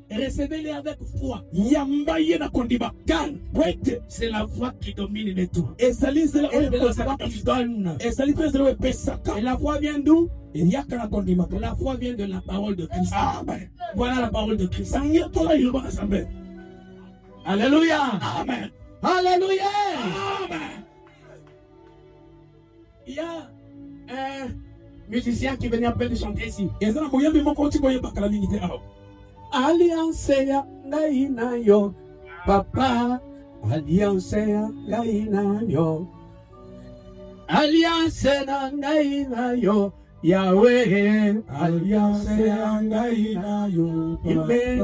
Recevez-les avec foi. Car c'est la foi qui domine les tout. Et c'est la foi qui donne. Et la foi vient d'où? La foi vient de la parole de Christ. Voilà la parole de Christ. Alléluia. Amen. Alléluia. Amen. Il y a un musicien qui venait à peine de chanter ici. Alliance ya ngaina yo, papa. Alliance ya ngaina yo. Alliance ya ngaina yo. Yahweh, alliance angaina yo, Ibe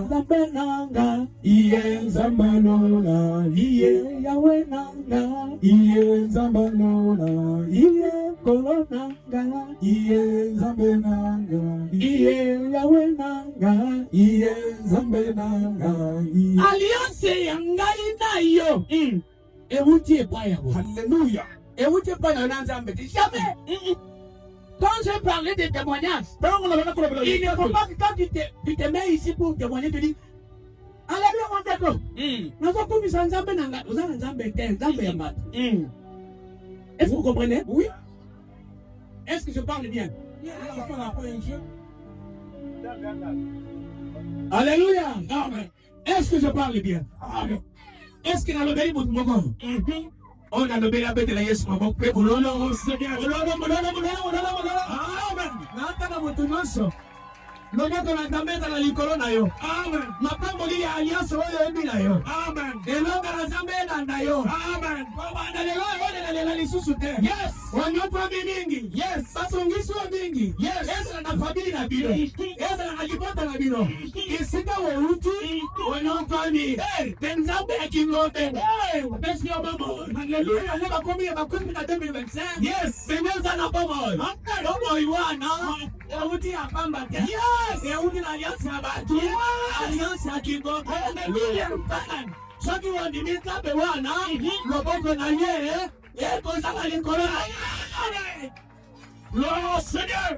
nanga, iye zambalona, iye Yahweh nanga, iye zambalona, iye kolonanga, iye zambenanga, iye Yahweh nanga, iye zambenanga. Alliance angaina yo, ewuti epa yabo. Hallelujah. Ewuti epa yana nzambe. Jamais. Quand je parlais de témoignages, il ne faut pas que quand tu te mets ici pour témoigner, tu dis Alléluia, mon Dieu. Est-ce que vous comprenez? Oui. Est-ce que je parle bien? Alléluia. Amen. Est-ce que je parle bien? Amen. Est-ce que dans le pays, On a levé la bête de la yes, maman. Mulolo, Seigneur. Amen. Nataka mutumaso. Loboko na ndameta na likolo na yo. Amen. Mapamboli ya alliance oyo ebi na yo. Amen. Elonga na Nzambe na yo. Amen. Na lelo ole na lela lisusu te. Yes. Wanyopa mingi. Yes. Basongisi wa mingi. Yes. Ezra na famili na bino. Ezra na libota na bino. Isika woruti. Wanyopa mi. Nzambe ya kingote. Besi ya mamo. Hallelujah. Ale bakomi ya bakomi na 2025. Yes. Senyeza na bomo. Bomo iwana. Woruti ya pamba te. Yes. Woruti na alliance ya batu. Yes. Alliance ya kingote. Hallelujah. Soki wandimika be wana. Loboko na ye. Eko zaka likolo na ye. Lord, Seigneur.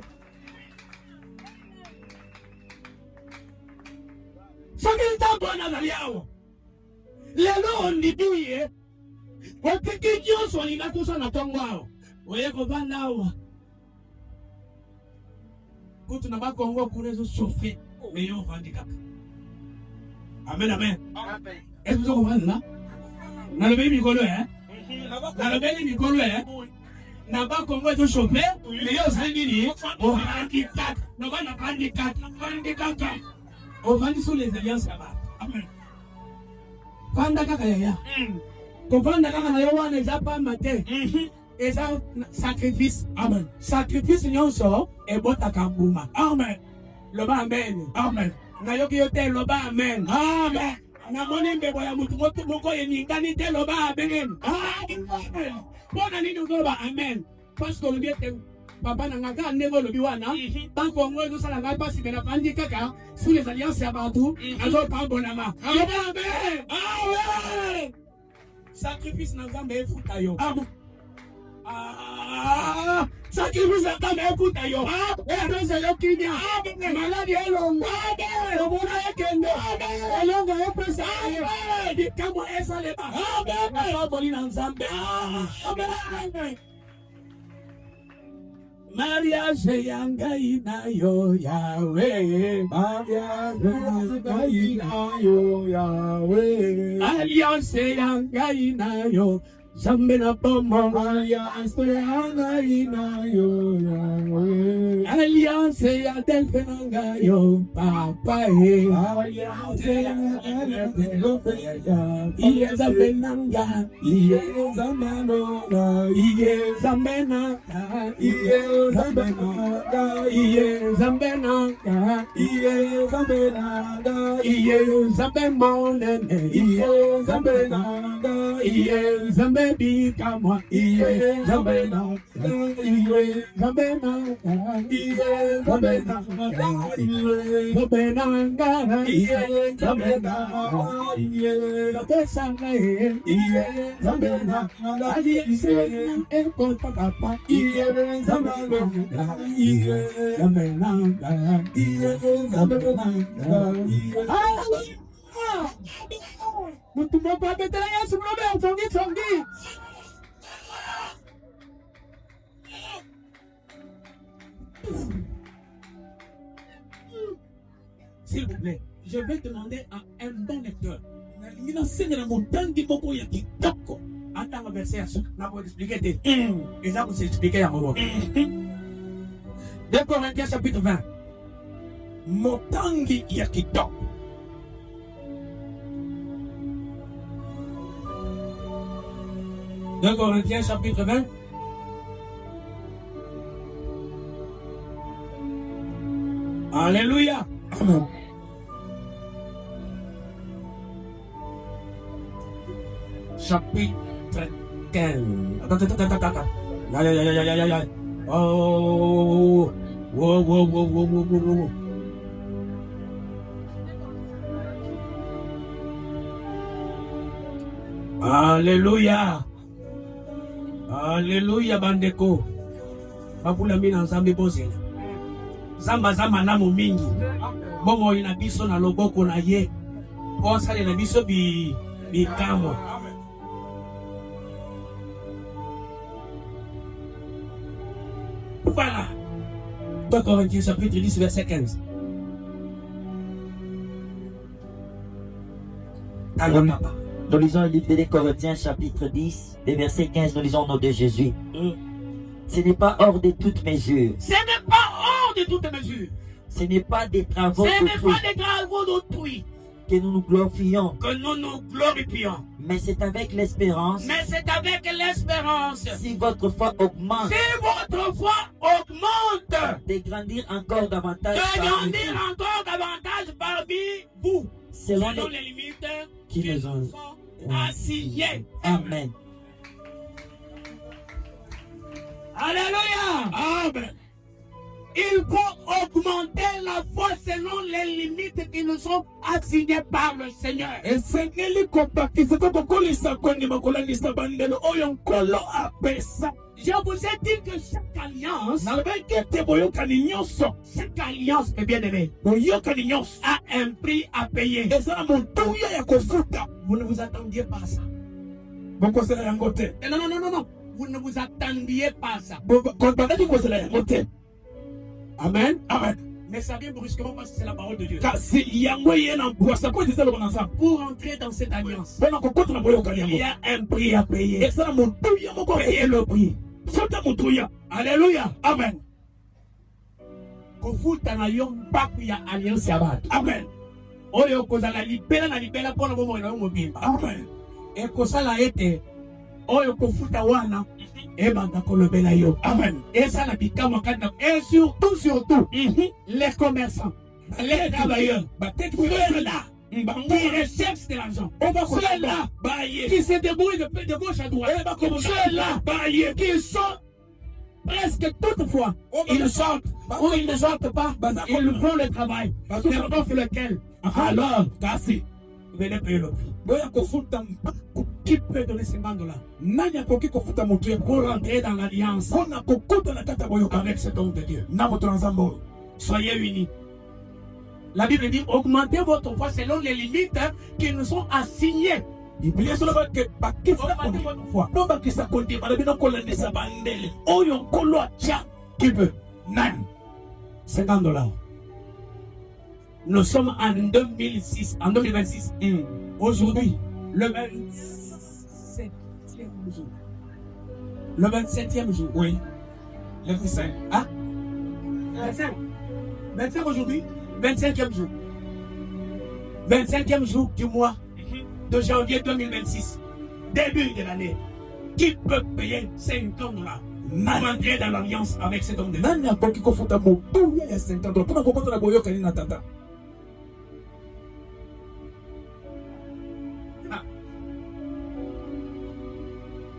Soki ntambo na zali awo. Lelo ondibiye. Otiki nyonso olinga kusa na tongo awo. Oye kovanda awa. Kutu na bakongo kurezo sofe. Meyo vandika. Amen, amen. Est-ce que vous comprenez là? Nalobeli mikolo nalobeli mikolo na bakongo ezo sofe. Meyo ozali nini? Ovandi kaka. Nobana vandi kaka. Ovandi sur les alliances là-bas. Amen. Vanda kaka yaya. Kovanda kaka na yo wana eza pamba te. Eza sacrifice. Amen. Sacrifice nyonso ebotaka mbuma. Amen. Loba amen. Amen. Nayoki yo te loba amen. Amen. Namoni mbebo ya mutu moko eningani te loba amen. Amen. Mpona nini ozoloba amen? Parce que olobi ete papa na nga kaka ndenge olobi wana bankongo ezosala ngai mpasi me nafandi kaka sur les alliances ya bato azopambolama. Loba amen. Amen. Sacrifice na Nzambe efuta yo. Sacrifice na Nzambe efuta yo. Epesa yo kinya. Maladi elonga. Obona ekende. Elonga epesa yo. Bikambo esalema. Aboli na Nzambe. Amen. Mariage yangai na yo Yahweh. Mariage yangai na yo Yahweh. Alliance yangai na yo Nzambe na bomo. Alliance yangai na yo Yahweh. Alliance ya Delphi na yo Papa. Alliance ya Delphi Iye Nzambe nanga. Iye Nzambe nanga. Iye Nzambe nanga. Iye Nzambe nanga. Iye Nzambe nanga. Iye Nzambe nanga. Iye Nzambe monene. Iye Nzambe nanga. Iye Nzambe bikamwa. Iye Nzambe nanga. Iye Nzambe nanga. Iye Nzambe nanga. Iye Nzambe nanga. Iye Nzambe nanga. Iye Nzambe Iye Nzambe nanga. Alliance ekota papa. Iye Nzambe nanga. Iye Nzambe nanga. Iye Nzambe nanga. Mutu moko abetela Yesu mlobe songi. S'il vous plaît, je vais demander à un bon lecteur. Attends, verset, je vais expliquer. Et ça, vous expliquer à moi. 2 Corinthiens chapitre 20. Motangi yakito. Deux Corinthiens chapitre 20. Alléluia. Amen. Chapitre 15. Attends. Ya. Oh. Wow. Alléluia. Alléluia bandeko. Bakula mina Nzambe bozela. Zamba na mingi. Bongo ina biso na loboko na ye. Kosa na biso bikamwa. Voilà. 2 Corinthiens chapitre 10 verset 15. Papa. Nous lisons le livre des Corinthiens, chapitre 10, et verset 15, nous lisons au nom de Jésus. Ce n'est pas hors de toute mesure. Ce n'est pas hors de toute mesure. Ce n'est pas des travaux Ce n'est d'autrui pas des travaux d'autrui que nous nous glorifions, que nous nous glorifions. mais c'est avec l'espérance. Mais c'est avec l'espérance. Si votre foi augmente, Si votre foi augmente, de grandir encore davantage de parmi grandir vous, encore davantage parmi vous, selon selon les... les limites qui qui nous ont sont assignées. Amen. Alléluia. Amen. Il faut augmenter la foi selon les limites qui nous sont assignées par le Seigneur. esengeli kopakisa kokolisa kondima kolandisa bandelo oyo nkolo apesa Je vous ai dit que chaque alliance, nalobaki ete boyokani nyonso chaque alliance, mes bien-aimés, boyokani nyonso a un prix à payer. eza na motuya ya kofuta Vous ne vous attendiez pas à ça. bokosela yango te Non, non, non, non, non. Vous ne vous attendiez pas à ça. bandaki kosela yango te Amen. amen Mais ça vient brusquement parce que c'est la parole de Dieu. kasi yango ye na mpwasa po eza loba na nzambe Pour entrer dans cette alliance, mpona kokota na boyokani il y yango a un prix à payer. eza na motuya moko Payez le prix. futa motuya Alléluia. amen Kofuta na yo mpako ya alliance ya bato. amen Oyo kozala libela na libela mpona bomoi na yo mobimba. amen Ekosala ete oyo kofuta wana ebanda kolobela yo. amen Esala bikamwa kati na et surtout les commerçants, les travailleurs, ceux-là qui recherchent de l'argent, ceux-là qui se débrouillent de gauche à droite, ceux-là qui sont presque toutefois, ils sortent ou ils ne sortent pas, ils font le travail, n'importe lequel. Alors, kasi, venez payer le prix. boya kofuta mpako Qui peut donner 50 $? nani akoki kofuta motuya Pour rentrer dans l'alliance mpona kokota na kati ya boyokani avec cet homme de Dieu. na moto na nzambe oyo Soyez unis. La Bible dit augmentez votre foi selon les limites qui nous sont assignées. biblia esolobaki bakisa kondima no bakisa kondima na bino kolandisa bandele oyo nkolo atya Qui peut? nani 50 $. Nous sommes en 2026. Aujourd'hui, le 27e jour. Le 27e jour. oui le 25 Ah 25. 25 aujourd'hui. 25e jour. 25e jour du mois de janvier 2026. Début de l'année. Qui peut payer 50 $ pour entrer dans l'alliance avec cet homme de Dieu? nani akoki kofuta motuya ya 50 dollars mpona kokota na boyokani na tata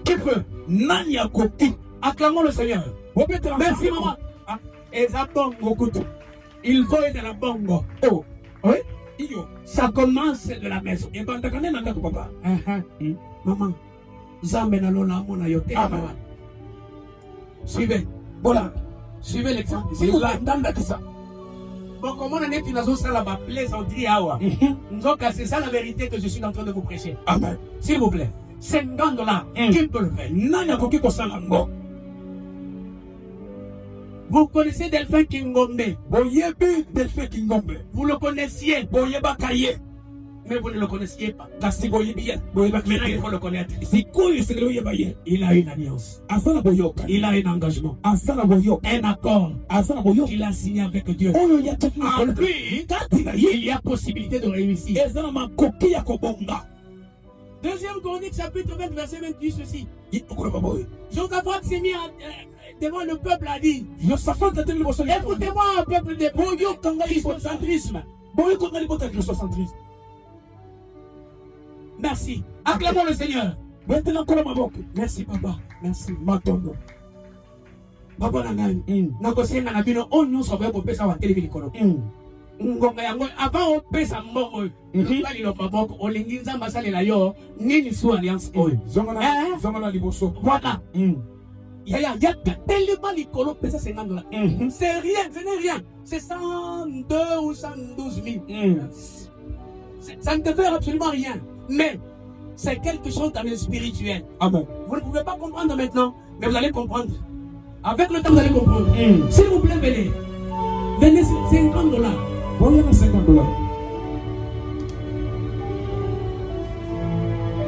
Qui peut? nani akoki Acclamons le Seigneur. bobetela Merci maman. Ah, et ça bongo kutu. Il faut être de la bongo. Oh, oui. iyo Ça commence de la maison. ebandaka nde na ndako papa Maman, Zambe na lola mona yote. Amen. Suivez. bolanda Suivez l'exemple. bolanda ndakisa Bon, comment on est dans ça là-bas? Plaisanterie awa. Donc, c'est ça la vérité que je suis en train de vous prêcher. amen S'il vous plaît. 50 $. Qui peut le faire? nani akoki kosala ngo Vous connaissez Delphin Kingombe. boyebi delfe kingombe Vous le connaissiez, boyebaka ye mais vous ne le connaissiez pas. kasi boyebi ye boyebaki Maintenant, ye il te faut le connaître. sikoyo esengeli oyeba ye Il a une alliance. aza na boyokani Il a un engagement. aza na boyoka Un accord aza na boyoka qu'il a signé avec Dieu. oyo yatiaki En likolo lui, kati na ye il y a possibilité de réussir. eza na makoki ya kobonga Deuxième Chronique, chapitre 20, verset 28, ceci. okoloba boye Josaphat s'est mis devant le peuple a dit, yosafat ateli liboso ya écoutez-moi, peuple de boyokanga christocentrisme. boyokonga libota ya christocentrisme Merci. Acclamons le Seigneur. betela nkolo maboko Merci, papa. Merci. matondo Papa nangai. Nakosenga na bino o nyonso ba kopesa wa teleki likolo. Ngonga yango avant opesa mbongo. Ngali lo maboko olingi nzamba salela yo nini su alliance oyo. zonga na liboso Voilà. Yaya tellement likolo pesa 50 $. C'est rien, ce n'est rien. C'est 102 ou 112 000. Ça ne te fait absolument rien. Mais c'est quelque chose dans le spirituel. amen Vous ne pouvez pas comprendre maintenant, mais vous allez comprendre. Avec le temps, vous allez comprendre. S'il vous plaît, venez. Venez, 50 $. boya na 50 dollars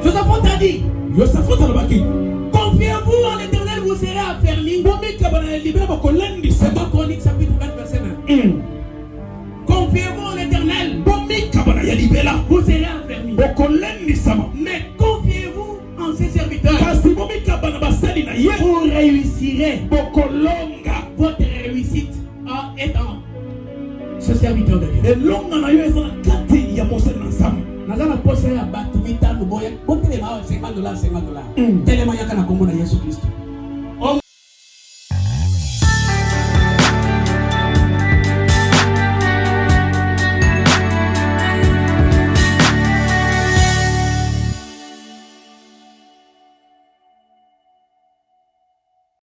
Josaphat a dit, Yosafat alobaki confiez-vous en l'Éternel, vous serez affermis. bomikaba na libela bakolendisa. C'est 2 Chroniques chapitre 4 verset 9. Confiez-vous en l'Éternel, bomikaba na ya libela vous serez affermis. bokolendisama. Mais confiez-vous en ses serviteurs, kasi bomikaba na basali na ye vous réussirez. bokolonga. Votre réussite est en ce serviteur de Dieu. elonga na yo eza na kati ya mosali na nzambe. Naza na posa ya batu mitano boya. Botelema $50, $50. Telema yaka na kombo na Yesu Kristo.